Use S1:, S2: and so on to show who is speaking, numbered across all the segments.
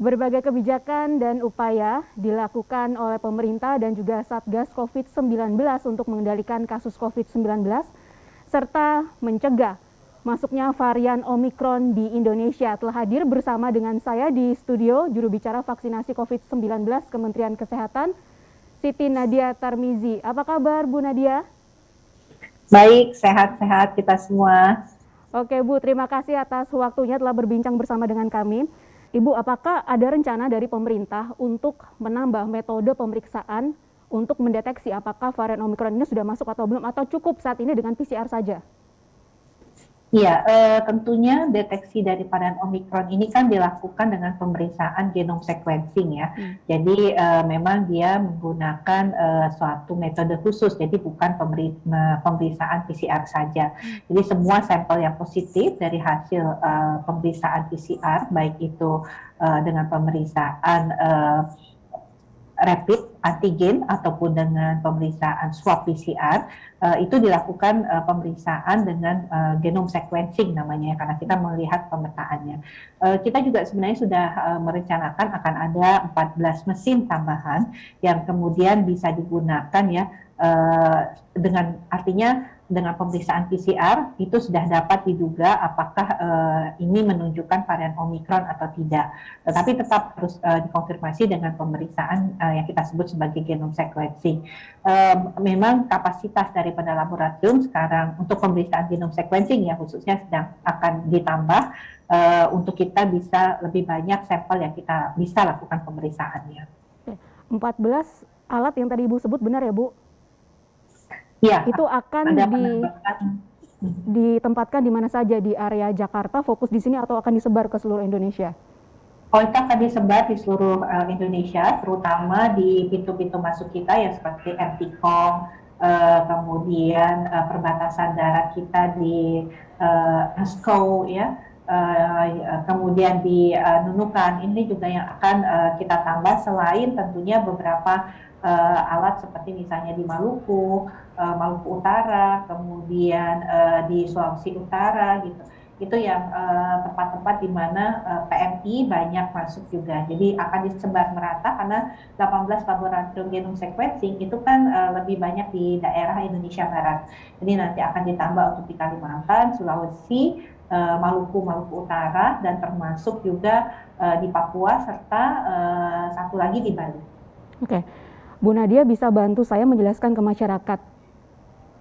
S1: Berbagai kebijakan dan upaya dilakukan oleh pemerintah dan juga Satgas COVID-19 untuk mengendalikan kasus COVID-19 serta mencegah masuknya varian Omikron di Indonesia. Telah hadir bersama dengan saya di studio juru bicara vaksinasi COVID-19 Kementerian Kesehatan, Siti Nadia Tarmizi. Apa kabar Bu Nadia?
S2: Baik, sehat-sehat kita semua.
S1: Oke Bu, terima kasih atas waktunya telah berbincang bersama dengan kami. Ibu, apakah ada rencana dari pemerintah untuk menambah metode pemeriksaan untuk mendeteksi apakah varian Omikron ini sudah masuk atau belum, atau cukup saat ini dengan PCR saja?
S2: Iya, tentunya deteksi dari varian Omikron ini kan dilakukan dengan pemeriksaan genome sequencing ya. Jadi memang dia menggunakan suatu metode khusus, jadi bukan pemeriksaan PCR saja. Jadi semua sampel yang positif dari hasil pemeriksaan PCR, baik itu dengan pemeriksaan rapid antigen ataupun dengan pemeriksaan swab PCR, itu dilakukan pemeriksaan dengan genome sequencing namanya, karena kita melihat pemetaannya. Kita juga sebenarnya sudah merencanakan akan ada 14 mesin tambahan yang kemudian bisa digunakan ya, dengan artinya dengan pemeriksaan PCR itu sudah dapat diduga apakah ini menunjukkan varian Omikron atau tidak. Tetapi tetap harus dikonfirmasi dengan pemeriksaan yang kita sebut sebagai genome sequencing. Memang kapasitas daripada laboratorium sekarang untuk pemeriksaan genome sequencing ya khususnya sedang akan ditambah untuk kita bisa lebih banyak sampel yang kita bisa lakukan pemeriksaannya.
S1: 14 alat yang tadi Ibu sebut benar ya Bu?
S2: Ya,
S1: itu akan ditempatkan di mana saja di area Jakarta, fokus di sini atau akan disebar ke seluruh Indonesia?
S2: Oh, itu akan disebar di seluruh Indonesia, terutama di pintu-pintu masuk kita ya seperti MTKOM, kemudian perbatasan darat kita di Asko ya, kemudian di Nunukan. Ini juga yang akan kita tambah selain tentunya beberapa alat seperti misalnya di Maluku, Maluku Utara, kemudian di Sulawesi Utara gitu. Itu yang tempat-tempat di mana PMI banyak masuk juga. Jadi akan disebar merata karena 18 laboratorium genome sequencing itu kan lebih banyak di daerah Indonesia Barat. Jadi nanti akan ditambah untuk di Kalimantan, Sulawesi, Maluku Utara, dan termasuk juga di Papua serta satu lagi di Bali.
S1: Oke. Bu Nadia bisa bantu saya menjelaskan ke masyarakat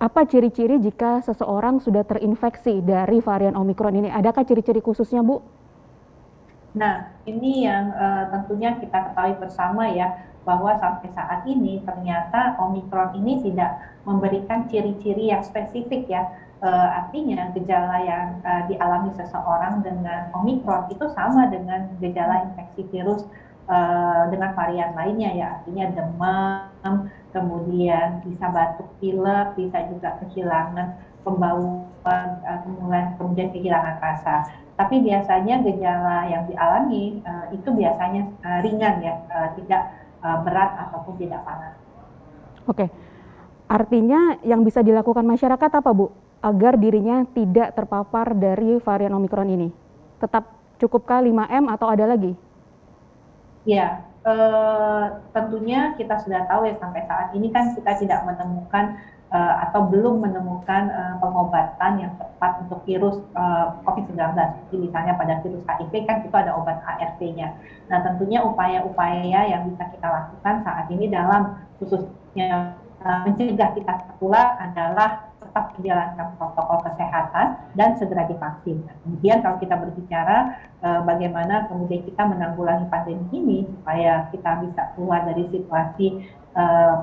S1: apa ciri-ciri jika seseorang sudah terinfeksi dari varian Omikron ini? Adakah ciri-ciri khususnya, Bu?
S2: Nah, ini yang tentunya kita ketahui bersama ya, bahwa sampai saat ini ternyata Omikron ini tidak memberikan ciri-ciri yang spesifik ya. Artinya gejala yang dialami seseorang dengan Omikron itu sama dengan gejala infeksi virus dengan varian lainnya ya, artinya demam, kemudian bisa batuk pilek, bisa juga kehilangan pembauan, kemudian kehilangan rasa. Tapi biasanya gejala yang dialami itu biasanya ringan ya, tidak berat ataupun tidak parah.
S1: Oke, artinya yang bisa dilakukan masyarakat apa Bu, agar dirinya tidak terpapar dari varian Omikron ini? Tetap cukupkah 5M atau ada lagi?
S2: Ya, tentunya kita sudah tahu ya sampai saat ini kan kita tidak menemukan atau belum menemukan pengobatan yang tepat untuk virus COVID-19. Jadi misalnya pada virus HIV kan itu ada obat ARV-nya. Nah tentunya upaya-upaya yang bisa kita lakukan saat ini dalam khususnya mencegah kita tertular adalah tetap menjalankan protokol kesehatan dan segera divaksin. Kemudian kalau kita berbicara bagaimana kemudian kita menanggulangi pandemi ini supaya kita bisa keluar dari situasi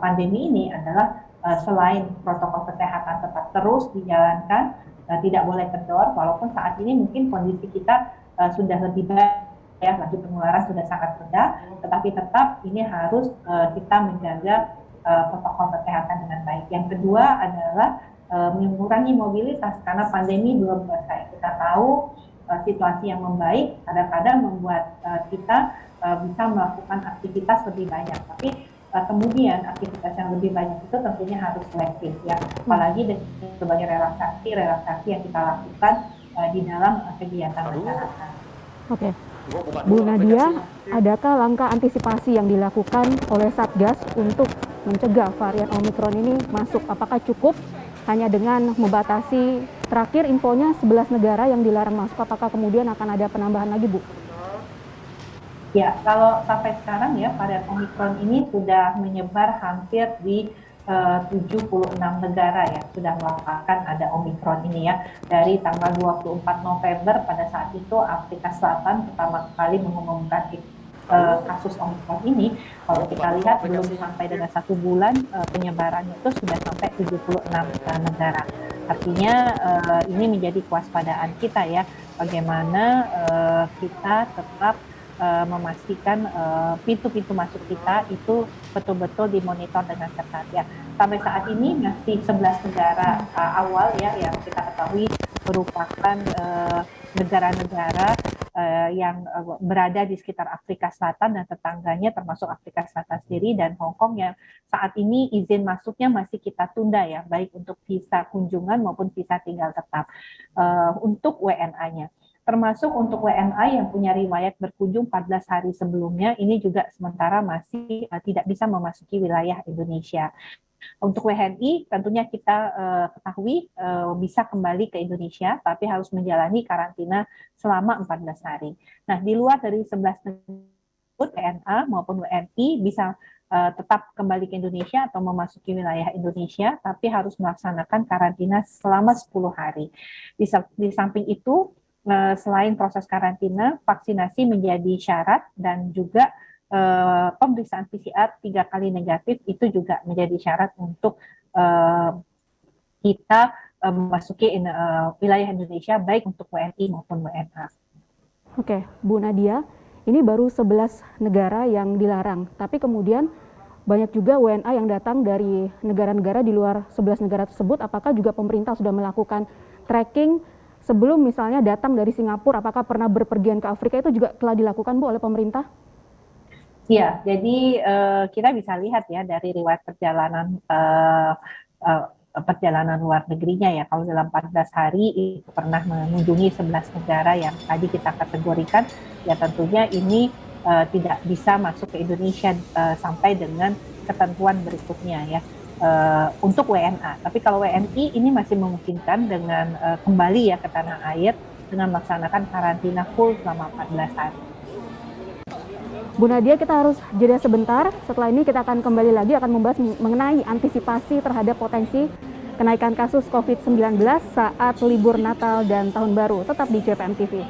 S2: pandemi ini adalah selain protokol kesehatan tetap terus dijalankan, tidak boleh kendor, walaupun saat ini mungkin kondisi kita sudah lebih baik ya, laju penularan sudah sangat rendah, tetapi tetap ini harus kita menjaga protokol kesehatan dengan baik. Yang kedua adalah mengurangi mobilitas karena pandemi belum selesai. Kita tahu situasi yang membaik kadang-kadang membuat kita bisa melakukan aktivitas lebih banyak, tapi kemudian aktivitas yang lebih banyak itu tentunya harus selektif ya, apalagi dengan berbagai relaksasi yang kita lakukan di dalam kegiatan masyarakat.
S1: Oke. Bu Nadia, adakah langkah antisipasi yang dilakukan oleh Satgas untuk mencegah varian Omikron ini masuk? Apakah cukup hanya dengan membatasi, terakhir infonya 11 negara yang dilarang masuk, apakah kemudian akan ada penambahan lagi, Bu?
S2: Ya, kalau sampai sekarang ya varian Omikron ini sudah menyebar hampir di 76 negara ya, sudah melaporkan ada Omikron ini ya. Dari tanggal 24 November pada saat itu Afrika Selatan pertama kali mengumumkan kasus Omikron ini. Kalau kita lihat belum sampai dengan 1 bulan penyebarannya itu sudah sampai 76 negara. Artinya ini menjadi kewaspadaan kita ya, bagaimana kita tetap memastikan pintu-pintu masuk kita itu betul-betul dimonitor dengan ketat ya. Sampai saat ini masih 11 negara awal ya yang kita ketahui merupakan negara-negara yang berada di sekitar Afrika Selatan dan tetangganya, termasuk Afrika Selatan sendiri dan Hong Kong, yang saat ini izin masuknya masih kita tunda ya, baik untuk visa kunjungan maupun visa tinggal tetap untuk WNA-nya. Termasuk untuk WNA yang punya riwayat berkunjung 14 hari sebelumnya, ini juga sementara masih tidak bisa memasuki wilayah Indonesia. Untuk WNI tentunya kita ketahui bisa kembali ke Indonesia, tapi harus menjalani karantina selama 14 hari. Nah, di luar dari 11 negara, WNA maupun WNI bisa tetap kembali ke Indonesia atau memasuki wilayah Indonesia, tapi harus melaksanakan karantina selama 10 hari. Di samping itu, selain proses karantina, vaksinasi menjadi syarat dan juga pemeriksaan PCR 3 kali negatif itu juga menjadi syarat untuk kita memasuki wilayah Indonesia baik untuk WNI maupun WNA.
S1: Oke, Bu Nadia, ini baru 11 negara yang dilarang, tapi kemudian banyak juga WNA yang datang dari negara-negara di luar 11 negara tersebut. Apakah juga pemerintah sudah melakukan tracking sebelum misalnya datang dari Singapura, apakah pernah berpergian ke Afrika, itu juga telah dilakukan, Bu, oleh pemerintah?
S2: Ya, jadi kita bisa lihat ya dari riwayat perjalanan luar negerinya ya, kalau dalam 14 hari itu pernah mengunjungi 11 negara yang tadi kita kategorikan, ya tentunya ini tidak bisa masuk ke Indonesia sampai dengan ketentuan berikutnya ya. Untuk WNA, tapi kalau WNI ini masih memungkinkan dengan kembali ya ke tanah air dengan melaksanakan karantina full selama 14 hari.
S1: Bu Nadia, kita harus jeda sebentar. Setelah ini kita akan kembali lagi akan membahas mengenai antisipasi terhadap potensi kenaikan kasus COVID-19 saat libur Natal dan Tahun Baru. Tetap di JPM TV.